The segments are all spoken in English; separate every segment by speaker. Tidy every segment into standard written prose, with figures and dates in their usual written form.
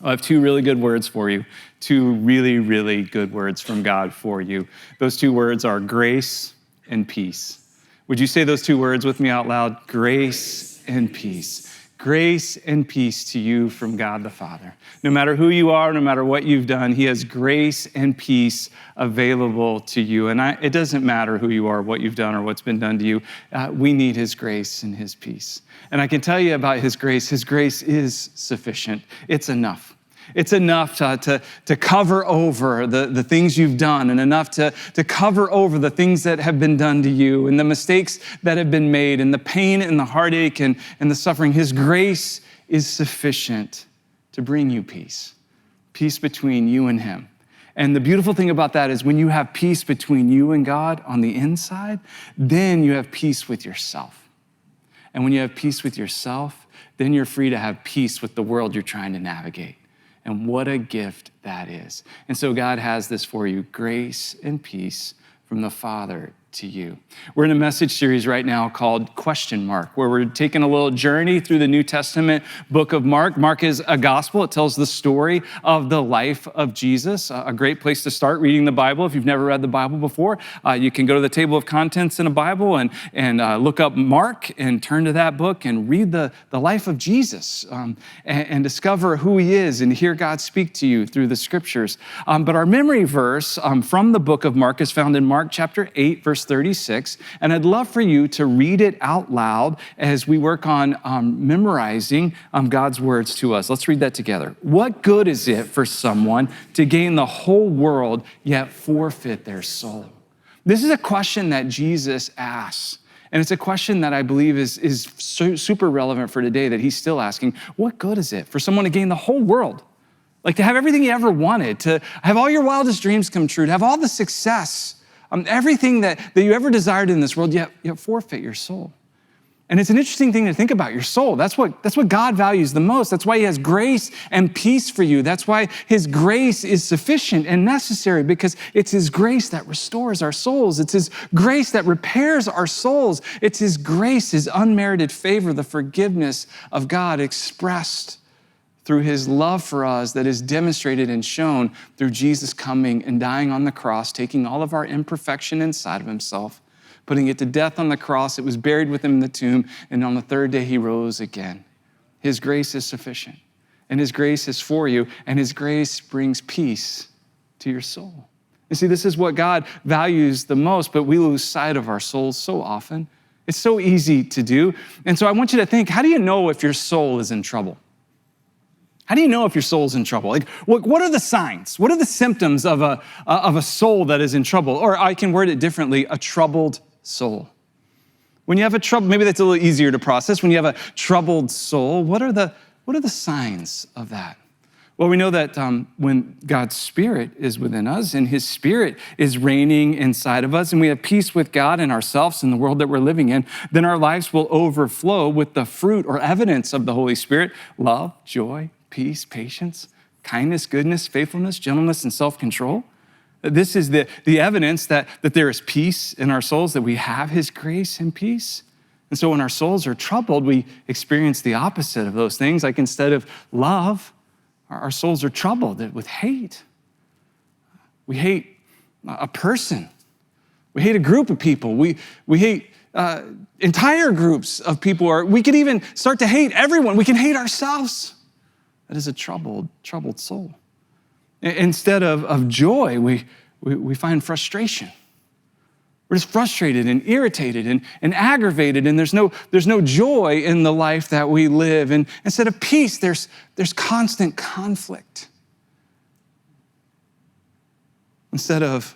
Speaker 1: I have two really good words for you. Two really, really good words from God for you. Those two words are grace and peace. Would you say those two words with me out loud? Grace and peace. Grace and peace to you from God the Father. No matter who you are, no matter what you've done, he has grace and peace available to you. And it doesn't matter who you are, what you've done, or what's been done to you. We need his grace and his peace. And I can tell you about his grace. His grace is sufficient. It's enough. It's enough to cover over the things you've done, and enough to cover over the things that have been done to you, and the mistakes that have been made, and the pain and the heartache and the suffering. His grace is sufficient to bring you peace between you and him. And the beautiful thing about that is when you have peace between you and God on the inside, then you have peace with yourself. And when you have peace with yourself, then you're free to have peace with the world you're trying to navigate. And what a gift that is. And so God has this for you, grace and peace from the Father to you. We're in a message series right now called Question Mark, where we're taking a little journey through the New Testament book of Mark. Mark is a gospel. It tells the story of the life of Jesus. A great place to start reading the Bible. If you've never read the Bible before, you can go to the table of contents in a Bible and look up Mark and turn to that book and read the life of Jesus and discover who he is and hear God speak to you through the scriptures. But our memory verse from the book of Mark is found in Mark chapter 8, verse 36, and I'd love for you to read it out loud as we work on memorizing God's words to us. Let's read that together. What good is it for someone to gain the whole world yet forfeit their soul? This is a question that Jesus asks, and it's a question that I believe is super relevant for today, that he's still asking. What good is it for someone to gain the whole world? Like to have everything you ever wanted, to have all your wildest dreams come true, to have all the success, everything that you ever desired in this world, yet forfeit your soul. And it's an interesting thing to think about, your soul. That's what God values the most. That's why he has grace and peace for you. That's why his grace is sufficient and necessary, because it's his grace that restores our souls. It's his grace that repairs our souls. It's his grace, his unmerited favor, the forgiveness of God expressed through his love for us that is demonstrated and shown through Jesus coming and dying on the cross, taking all of our imperfection inside of himself, putting it to death on the cross. It was buried with him in the tomb, and on the third day he rose again. His grace is sufficient, and his grace is for you, and his grace brings peace to your soul. You see, this is what God values the most, but we lose sight of our souls so often. It's so easy to do. And so I want you to think, how do you know if your soul is in trouble? How do you know if your soul's in trouble? Like, what are the signs? What are the symptoms of a soul that is in trouble? Or I can word it differently, a troubled soul. When you have a trouble, maybe that's a little easier to process. When you have a troubled soul, what are the signs of that? Well, we know that when God's Spirit is within us and his Spirit is reigning inside of us, and we have peace with God and ourselves and the world that we're living in, then our lives will overflow with the fruit or evidence of the Holy Spirit: love, joy, peace, patience, kindness, goodness, faithfulness, gentleness, and self-control. This is the evidence that there is peace in our souls, that we have his grace and peace. And so when our souls are troubled, we experience the opposite of those things. Like instead of love, our souls are troubled with hate. We hate a person. We hate a group of people. We hate entire groups of people. Or we could even start to hate everyone. We can hate ourselves. That is a troubled soul. Instead of joy, we find frustration. We're just frustrated and irritated and aggravated, and there's no joy in the life that we live. And instead of peace, there's constant conflict. Instead of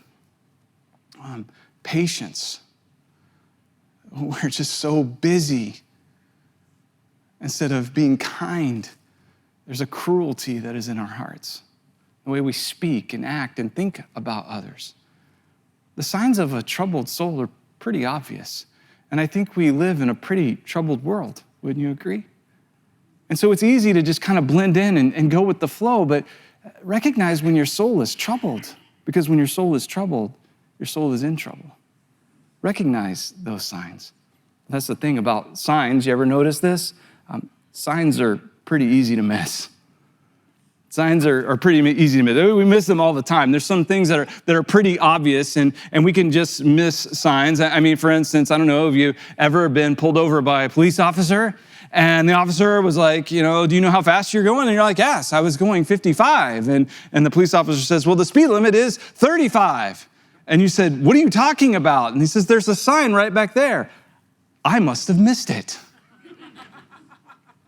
Speaker 1: patience, we're just so busy. Instead of being kind, there's a cruelty that is in our hearts, the way we speak and act and think about others. The signs of a troubled soul are pretty obvious. And I think we live in a pretty troubled world. Wouldn't you agree? And so it's easy to just kind of blend in and go with the flow, but recognize when your soul is troubled, because when your soul is troubled, your soul is in trouble. Recognize those signs. That's the thing about signs. You ever notice this? Signs are pretty easy to miss. Signs are pretty easy to miss. We miss them all the time. There's some things that are pretty obvious, and we can just miss signs. I mean, for instance, I don't know if you've ever been pulled over by a police officer, and the officer was like, do you know how fast you're going? And you're like, yes, I was going 55. And the police officer says, well, the speed limit is 35. And you said, what are you talking about? And he says, there's a sign right back there. I must have missed it.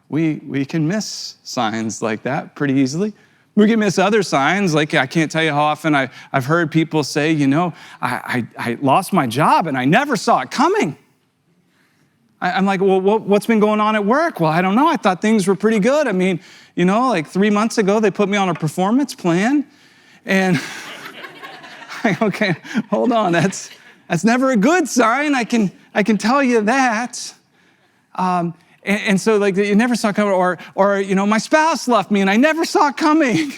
Speaker 1: We can miss signs like that pretty easily. We can miss other signs, like I can't tell you how often I've heard people say, I lost my job and I never saw it coming. I'm like, well, what's been going on at work? Well, I don't know. I thought things were pretty good. I mean, like 3 months ago, they put me on a performance plan, and okay, hold on. That's never a good sign. I can tell you that. And so like you never saw it coming, or my spouse left me and I never saw it coming.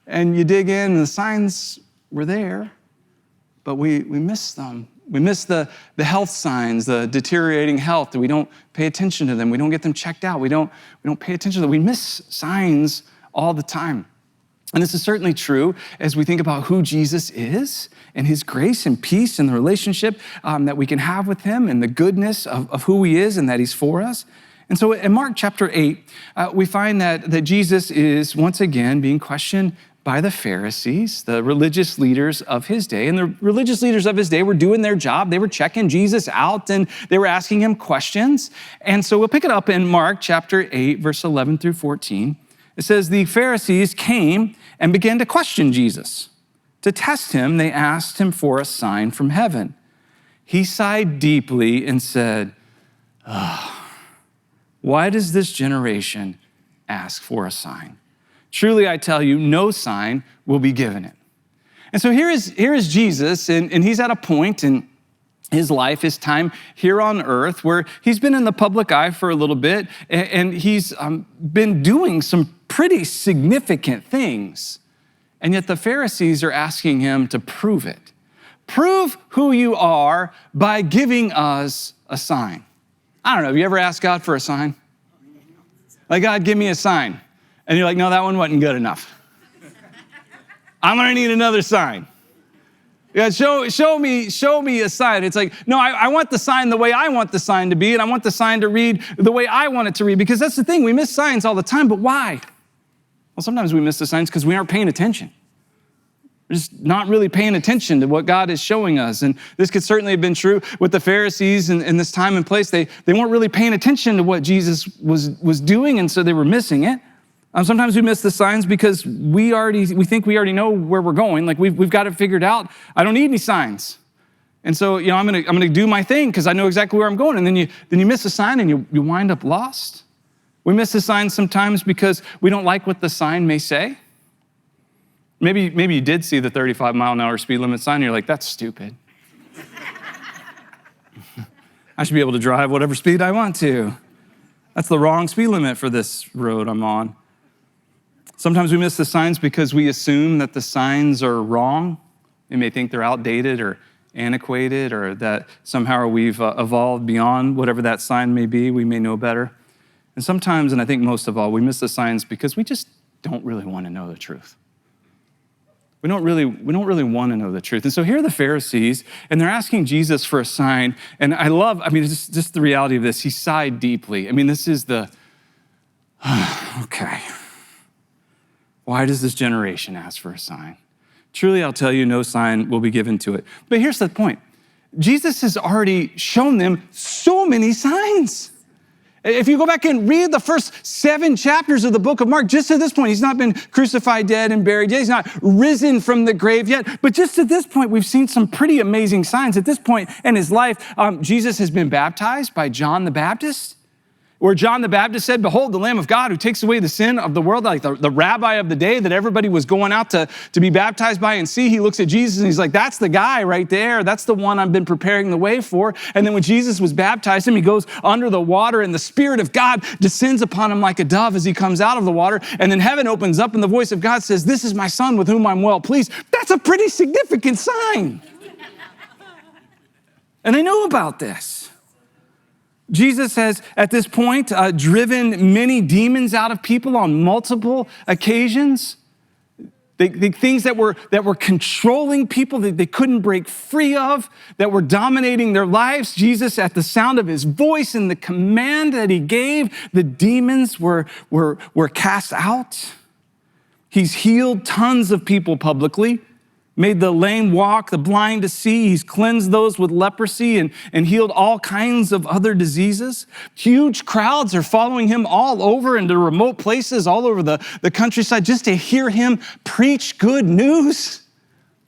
Speaker 1: And you dig in and the signs were there, but we miss them. We miss the health signs, the deteriorating health. We don't pay attention to them. We don't get them checked out. We don't pay attention to them. We miss signs all the time. And this is certainly true as we think about who Jesus is and his grace and peace and the relationship that we can have with him and the goodness of who he is and that he's for us. And so in Mark chapter 8, we find that Jesus is once again being questioned by the Pharisees, the religious leaders of his day. And the religious leaders of his day were doing their job. They were checking Jesus out and they were asking him questions. And so we'll pick it up in Mark chapter 8, verse 11 through 14. It says, the Pharisees came and began to question Jesus. To test him, they asked him for a sign from heaven. He sighed deeply and said, why does this generation ask for a sign? Truly, I tell you, no sign will be given it. And so here is Jesus, and he's at a point in his life, his time here on earth, where he's been in the public eye for a little bit, and he's been doing some pretty significant things. And yet the Pharisees are asking him to prove it. Prove who you are by giving us a sign. I don't know, have you ever asked God for a sign? Like, God, give me a sign. And you're like, no, that one wasn't good enough. I'm gonna need another sign. God, show me a sign. It's like, no, I want the sign the way I want the sign to be, and I want the sign to read the way I want it to read, because that's the thing, we miss signs all the time, but why? Well, sometimes we miss the signs because we aren't paying attention. We're just not really paying attention to what God is showing us. And this could certainly have been true with the Pharisees in this time and place. They weren't really paying attention to what Jesus was doing, and so they were missing it. Sometimes we miss the signs because we think we already know where we're going. Like we've got it figured out. I don't need any signs. And so, I'm gonna do my thing because I know exactly where I'm going. And then you miss a sign and you wind up lost. We miss the signs sometimes because we don't like what the sign may say. Maybe you did see the 35-mile-an-hour speed limit sign and you're like, that's stupid. I should be able to drive whatever speed I want to. That's the wrong speed limit for this road I'm on. Sometimes we miss the signs because we assume that the signs are wrong. We may think they're outdated or antiquated, or that somehow we've evolved beyond whatever that sign may be. We may know better. And sometimes, and I think most of all, we miss the signs because we just don't really want to know the truth. We don't really want to know the truth. And so here are the Pharisees, and they're asking Jesus for a sign. And it's just the reality of this. He sighed deeply. This is okay. Why does this generation ask for a sign? Truly, I'll tell you, no sign will be given to it. But here's the point. Jesus has already shown them so many signs. If you go back and read the first 7 chapters of the book of Mark, just to this point, he's not been crucified, dead, and buried yet. He's not risen from the grave yet. But just at this point, we've seen some pretty amazing signs. At this point in his life, Jesus has been baptized by John the Baptist, where John the Baptist said, behold, the Lamb of God who takes away the sin of the world, like the rabbi of the day that everybody was going out to be baptized by and see. He looks at Jesus and he's like, that's the guy right there. That's the one I've been preparing the way for. And then when Jesus was baptized, he goes under the water and the Spirit of God descends upon him like a dove as he comes out of the water. And then heaven opens up and the voice of God says, this is my son with whom I'm well pleased. That's a pretty significant sign. And they know about this. Jesus has, at this point, driven many demons out of people on multiple occasions. The things that were controlling people that they couldn't break free of, that were dominating their lives. Jesus, at the sound of his voice and the command that he gave, the demons were cast out. He's healed tons of people publicly, made the lame walk, the blind to see. He's cleansed those with leprosy and healed all kinds of other diseases. Huge crowds are following him all over into remote places, all over the countryside, just to hear him preach good news,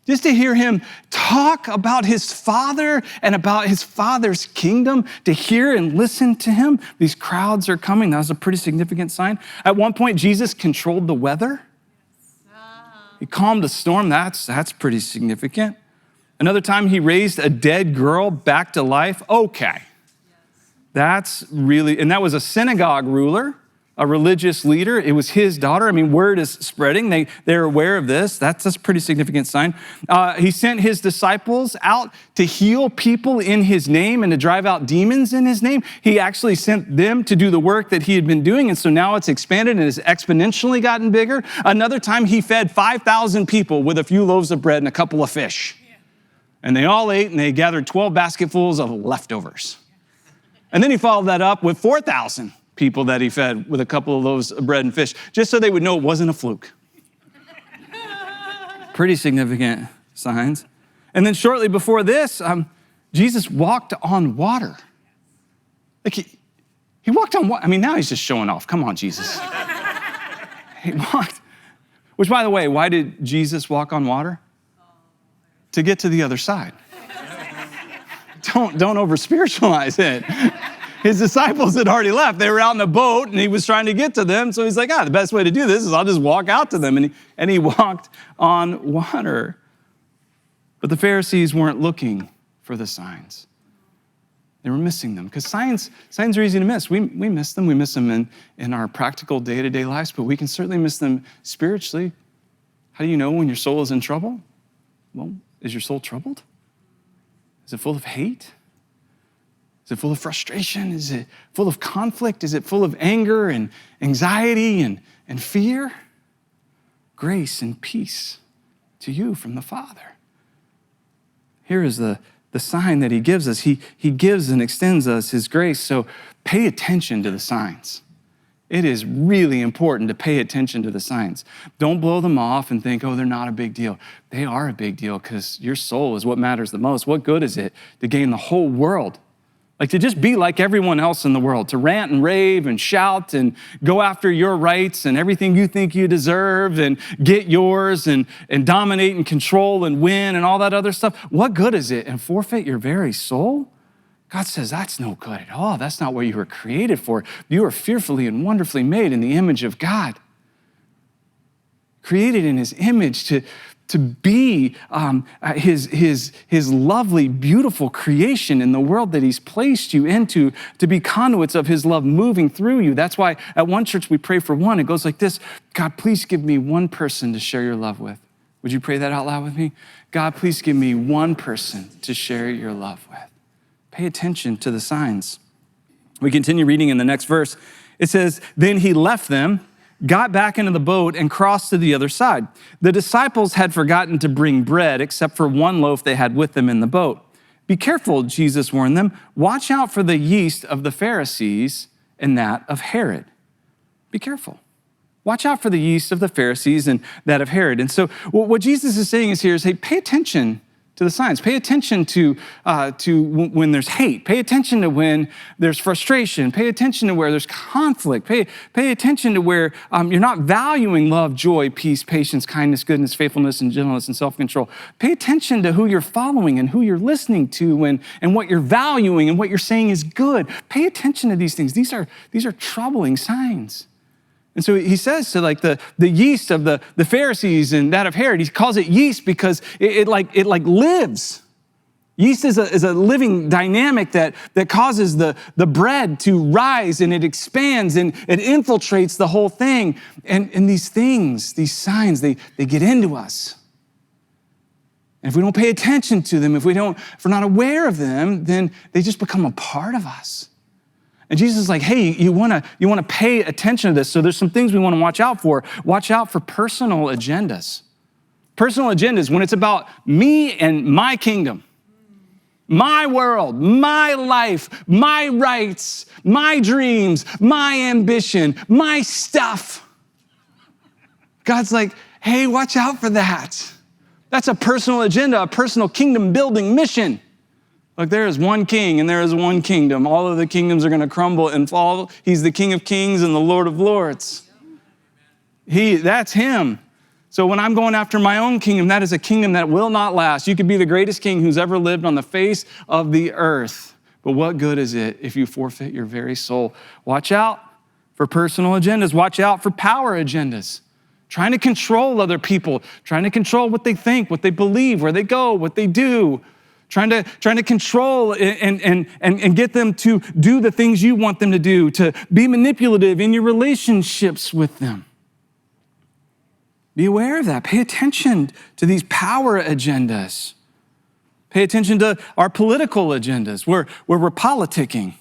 Speaker 1: just to hear him talk about his Father and about his Father's kingdom, to hear and listen to him. These crowds are coming. That was a pretty significant sign. At one point, Jesus controlled the weather. He calmed the storm. That's pretty significant. Another time he raised a dead girl back to life. Okay. That's really, and that was a synagogue ruler, a religious leader. It was his daughter. I mean, word is spreading. They're aware of this. That's a pretty significant sign. He sent his disciples out to heal people in his name and to drive out demons in his name. He actually sent them to do the work that he had been doing. And so now it's expanded and has exponentially gotten bigger. Another time he fed 5,000 people with a few loaves of bread and a couple of fish. And they all ate and they gathered 12 basketfuls of leftovers. And then he followed that up with 4,000 people that he fed with a couple of loaves of bread and fish, just so they would know it wasn't a fluke. Pretty significant signs. And then shortly before this, Jesus walked on water. Like he walked on water. I mean, now he's just showing off. Come on, Jesus. He walked. Which, by the way, why did Jesus walk on water? To get to the other side. Don't over-spiritualize it. His disciples had already left. They were out in a boat, and he was trying to get to them. So he's like, the best way to do this is I'll just walk out to them. And he walked on water. But the Pharisees weren't looking for the signs. They were missing them, because signs are easy to miss. We miss them. We miss them in our practical day-to-day lives, but we can certainly miss them spiritually. How do you know when your soul is in trouble? Well, is your soul troubled? Is it full of hate? Is it full of frustration? Is it full of conflict? Is it full of anger and anxiety and fear? Grace and peace to you from the Father. Here is the sign that he gives us. He gives and extends us his grace. So pay attention to the signs. It is really important to pay attention to the signs. Don't blow them off and think, they're not a big deal. They are a big deal, because your soul is what matters the most. What good is it to gain the whole world? Like, to just be like everyone else in the world, to rant and rave and shout and go after your rights and everything you think you deserve and get yours and dominate and control and win and all that other stuff. What good is it? And forfeit your very soul? God says that's no good at all. That's not what you were created for. You are fearfully and wonderfully made in the image of God. Created in his image to be his lovely, beautiful creation in the world that he's placed you into, to be conduits of his love moving through you. That's why at one church we pray for one. It goes like this: God, please give me one person to share your love with. Would you pray that out loud with me? God, please give me one person to share your love with. Pay attention to the signs. We continue reading in the next verse. It says, then he left them, got back into the boat, and crossed to the other side. The disciples had forgotten to bring bread except for one loaf they had with them in the boat. Be careful, Jesus warned them. Watch out for the yeast of the Pharisees and that of Herod. Be careful. Watch out for the yeast of the Pharisees and that of Herod. And so what Jesus is saying is here is, hey, pay attention to the signs. Pay attention to when there's hate. Pay attention to when there's frustration. Pay attention to where there's conflict. Pay attention to where you're not valuing love, joy, peace, patience, kindness, goodness, faithfulness, and gentleness, and self-control. Pay attention to who you're following and who you're listening to and what you're valuing and what you're saying is good. Pay attention to these things. These are troubling signs. And so he says to the yeast of the Pharisees and that of Herod, he calls it yeast because it lives. Yeast is a living dynamic that causes the bread to rise, and it expands and it infiltrates the whole thing. And these things, these signs, they get into us. And if we don't pay attention to them, if we're not aware of them, then they just become a part of us. And Jesus is like, hey, you wanna pay attention to this. So there's some things we wanna watch out for. Watch out for personal agendas. Personal agendas, when it's about me and my kingdom, my world, my life, my rights, my dreams, my ambition, my stuff. God's like, hey, watch out for that. That's a personal agenda, a personal kingdom building mission. Look, there is one king and there is one kingdom. All of the kingdoms are going to crumble and fall. He's the King of Kings and the Lord of Lords. That's him. So when I'm going after my own kingdom, that is a kingdom that will not last. You could be the greatest king who's ever lived on the face of the earth. But what good is it if you forfeit your very soul? Watch out for personal agendas. Watch out for power agendas. Trying to control other people, trying to control what they think, what they believe, where they go, what they do. Trying to control and get them to do the things you want them to do, to be manipulative in your relationships with them. Be aware of that. Pay attention to these power agendas. Pay attention to our political agendas, where we're politicking.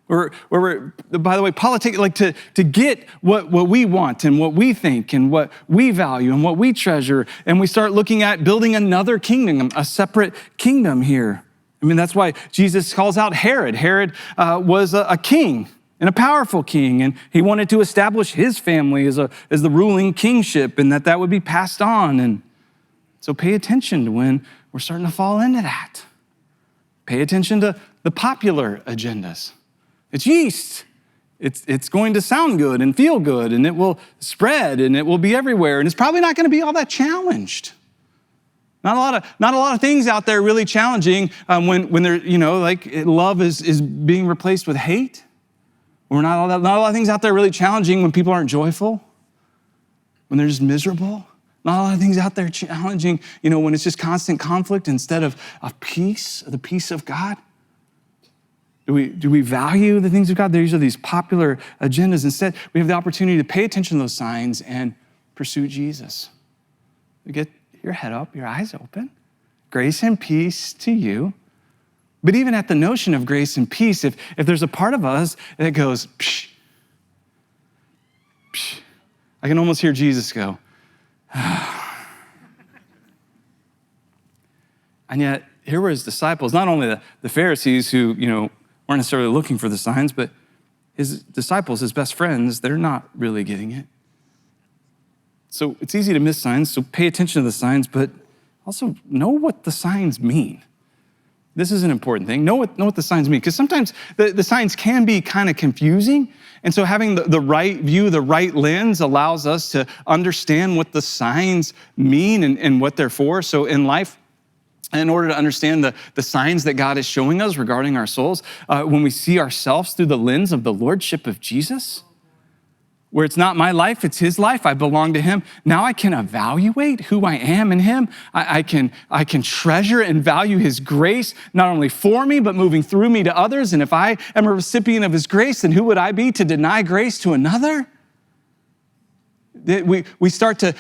Speaker 1: Where we're, by the way, politic, like to get what we want and what we think and what we value and what we treasure. And we start looking at building another kingdom, a separate kingdom here. I mean, that's why Jesus calls out Herod. Herod was a king and a powerful king, and he wanted to establish his family as the ruling kingship, and that would be passed on. And so pay attention to when we're starting to fall into that. Pay attention to the popular agendas. It's yeast. It's going to sound good and feel good, and it will spread, and it will be everywhere, and it's probably not going to be all that challenged. Not a lot of things out there really challenging when they're, like love is being replaced with hate. Or not a lot of things out there really challenging when people aren't joyful, when they're just miserable. Not a lot of things out there challenging, when it's just constant conflict instead of peace, the peace of God. Do we value the things of God? These are these popular agendas. Instead, we have the opportunity to pay attention to those signs and pursue Jesus. You get your head up, your eyes open. Grace and peace to you. But even at the notion of grace and peace, if there's a part of us that goes, psh, psh, I can almost hear Jesus go, and yet here were his disciples, not only the Pharisees who, weren't necessarily looking for the signs, but his disciples, his best friends, they're not really getting it. So it's easy to miss signs, so pay attention to the signs, but also know what the signs mean. This is an important thing. Know what the signs mean, because sometimes the signs can be kind of confusing, and so having the right view, the right lens allows us to understand what the signs mean and what they're for. So in life, in order to understand the signs that God is showing us regarding our souls, when we see ourselves through the lens of the lordship of Jesus, where it's not my life, it's his life, I belong to him. Now I can evaluate who I am in him. I can treasure and value his grace, not only for me, but moving through me to others. And if I am a recipient of his grace, then who would I be to deny grace to another? We start to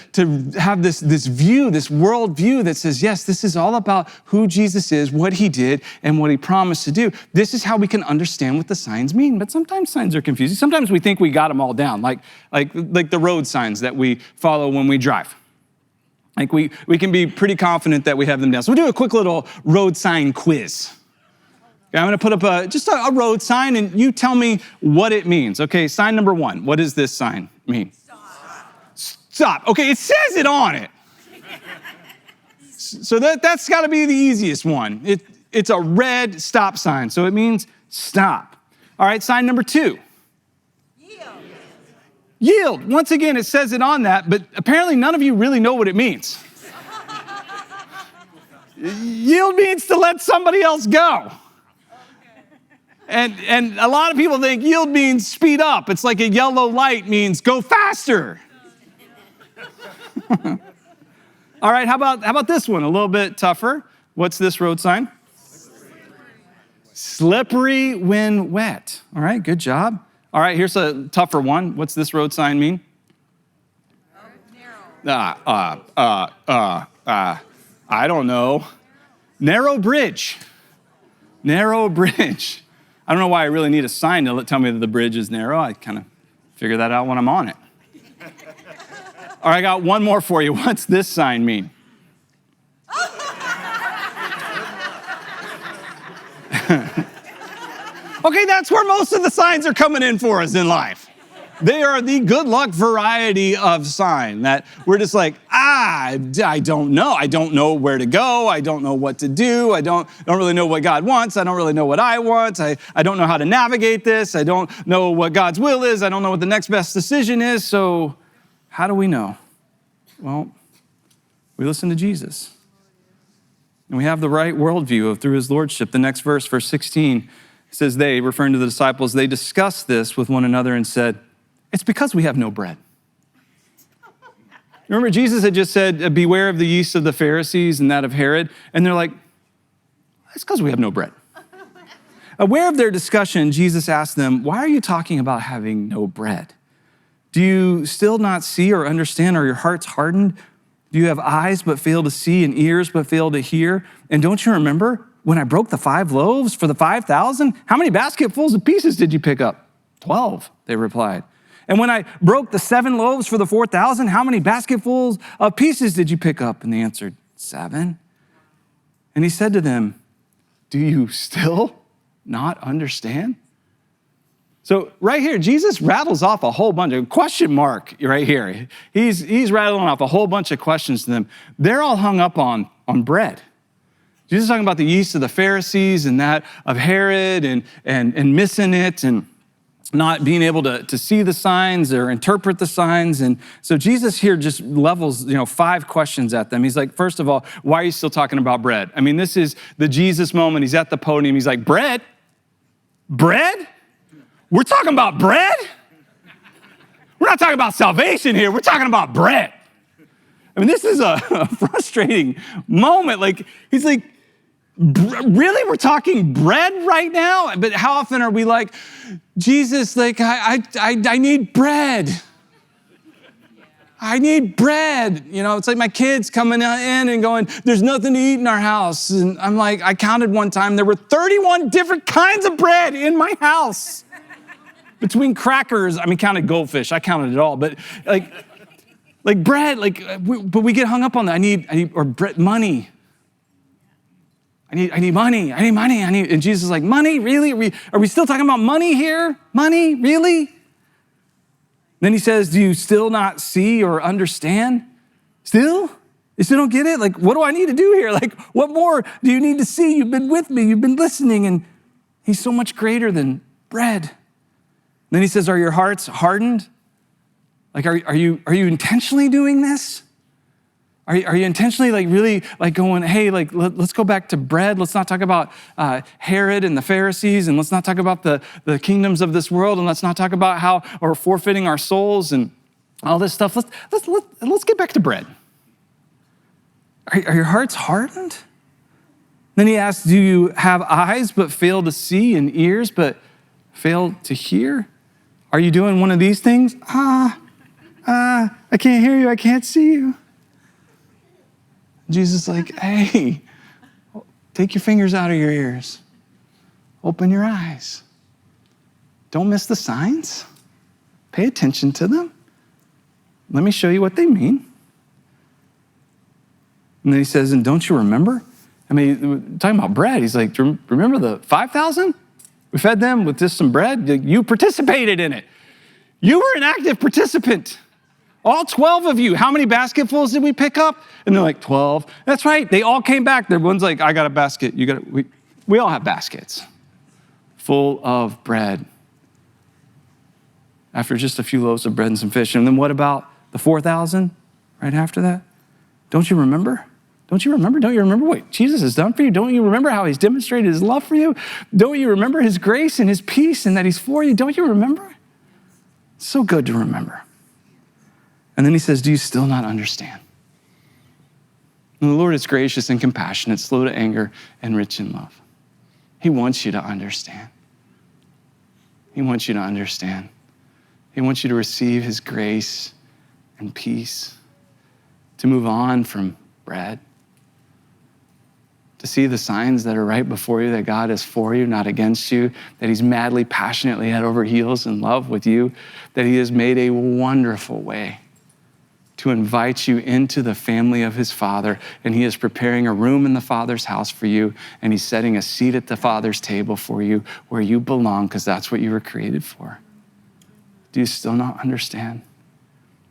Speaker 1: have this view, this world view that says, yes, this is all about who Jesus is, what he did, and what he promised to do. This is how we can understand what the signs mean. But sometimes signs are confusing. Sometimes we think we got them all down, like the road signs that we follow when we drive. Like we can be pretty confident that we have them down. So we'll do a quick little road sign quiz. Okay, I'm going to put up just a road sign, and you tell me what it means. Okay, sign number 1. What does this sign mean? Stop. Okay, it says it on it. So that's got to be the easiest one. It's a red stop sign, so it means stop. All right, sign number 2. Yield. Once again, it says it on that, but apparently none of you really know what it means. Yield means to let somebody else go. And a lot of people think yield means speed up. It's like a yellow light means go faster. All right, how about this one? A little bit tougher. What's this road sign? Slippery when wet. All right, good job. All right, here's a tougher one. What's this road sign mean? I don't know. Narrow bridge. Narrow bridge. I don't know why I really need a sign to tell me that the bridge is narrow. I kind of figure that out when I'm on it. All right, I got one more for you. What's this sign mean? Okay, that's where most of the signs are coming in for us in life. They are the good luck variety of sign that we're just like, I don't know. I don't know where to go. I don't know what to do. I don't really know what God wants. I don't really know what I want. I don't know how to navigate this. I don't know what God's will is. I don't know what the next best decision is. So how do we know? Well, we listen to Jesus. And we have the right worldview through his lordship. The next verse, verse 16, says they, referring to the disciples, they discussed this with one another and said, it's because we have no bread. Remember, Jesus had just said, beware of the yeast of the Pharisees and that of Herod. And they're like, it's because we have no bread. Aware of their discussion, Jesus asked them, why are you talking about having no bread? Do you still not see or understand? Are your hearts hardened? Do you have eyes but fail to see and ears but fail to hear? And don't you remember when I broke the 5 loaves for the 5,000? How many basketfuls of pieces did you pick up? 12, they replied. And when I broke the 7 loaves for the 4,000, how many basketfuls of pieces did you pick up? And they answered, 7. And he said to them, do you still not understand? So right here, Jesus rattles off a whole bunch of question mark right here. He's rattling off a whole bunch of questions to them. They're all hung up on bread. Jesus is talking about the yeast of the Pharisees and that of Herod and missing it and not being able to see the signs or interpret the signs. And so Jesus here just levels, 5 questions at them. He's like, first of all, why are you still talking about bread? I mean, this is the Jesus moment. He's at the podium. He's like, bread? Bread? We're talking about bread? We're not talking about salvation here. We're talking about bread. I mean, this is a frustrating moment. Like, he's like, really? We're talking bread right now? But how often are we like, Jesus, like, I need bread. I need bread. It's like my kids coming in and going, there's nothing to eat in our house. And I'm like, I counted one time, there were 31 different kinds of bread in my house. Between crackers, counted goldfish. I counted it all. But like bread, but we get hung up on that. I need bread, money. I need money. And Jesus is like, money? Really? Are we still talking about money here? Money? Really? Then he says, do you still not see or understand? Still? You still don't get it? Like, what do I need to do here? Like, what more do you need to see? You've been with me. You've been listening. And he's so much greater than bread. Then he says, are your hearts hardened? Like, are you intentionally doing this? Are you intentionally really going, hey, let's go back to bread. Let's not talk about Herod and the Pharisees, and let's not talk about the kingdoms of this world, and let's not talk about how we're forfeiting our souls and all this stuff. Let's get back to bread. Are your hearts hardened? Then he asks, do you have eyes but fail to see and ears but fail to hear? Are you doing one of these things? I can't hear you. I can't see you. Jesus is like, hey, take your fingers out of your ears. Open your eyes. Don't miss the signs. Pay attention to them. Let me show you what they mean. And then he says, and don't you remember? Talking about bread, he's like, remember the 5,000? We fed them with just some bread. You participated in it. You were an active participant. All 12 of you. How many basketfuls did we pick up? And they're like, 12. That's right. They all came back. One's like, I got a basket. We all have baskets full of bread. After just a few loaves of bread and some fish. And then what about the 4,000 right after that? Don't you remember? Don't you remember what Jesus has done for you? Don't you remember how he's demonstrated his love for you? Don't you remember his grace and his peace and that he's for you? Don't you remember? It's so good to remember. And then he says, do you still not understand? And the Lord is gracious and compassionate, slow to anger and rich in love. He wants you to understand. He wants you to understand. He wants you to receive his grace and peace, to move on from bread, to see the signs that are right before you, that God is for you, not against you, that he's madly, passionately head over heels in love with you, that he has made a wonderful way to invite you into the family of his Father, and he is preparing a room in the Father's house for you, and he's setting a seat at the Father's table for you where you belong, because that's what you were created for. Do you still not understand?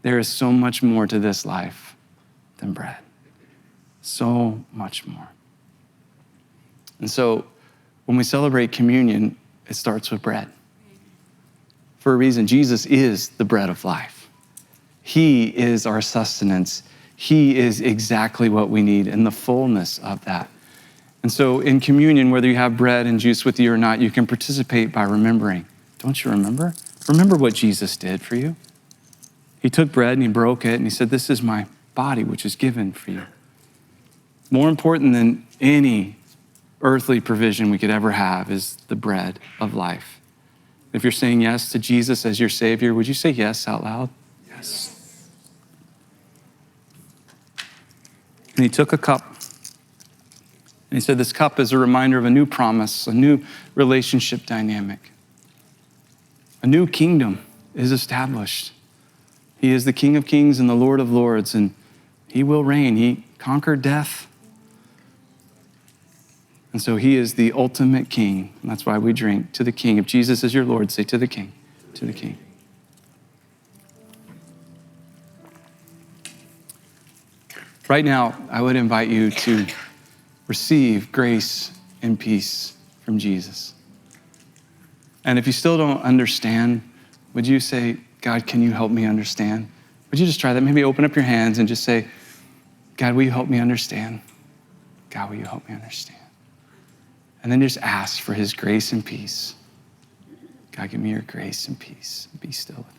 Speaker 1: There is so much more to this life than bread. So much more. And so when we celebrate communion, it starts with bread. For a reason, Jesus is the bread of life. He is our sustenance. He is exactly what we need in the fullness of that. And so in communion, whether you have bread and juice with you or not, you can participate by remembering. Don't you remember? Remember what Jesus did for you. He took bread and he broke it and he said, "This is my body, which is given for you." More important than any earthly provision we could ever have is the bread of life. If you're saying yes to Jesus as your Savior, would you say yes out loud? Yes. And he took a cup and he said, "This cup is a reminder of a new promise, a new relationship dynamic. A new kingdom is established. He is the King of Kings and the Lord of Lords, and he will reign. He conquered death. And so he is the ultimate king. And that's why we drink to the King. If Jesus is your Lord, say to the King, to the King." Right now, I would invite you to receive grace and peace from Jesus. And if you still don't understand, would you say, "God, can you help me understand?" Would you just try that? Maybe open up your hands and just say, "God, will you help me understand? God, will you help me understand?" And then just ask for his grace and peace. God, give me your grace and peace. Be still with me.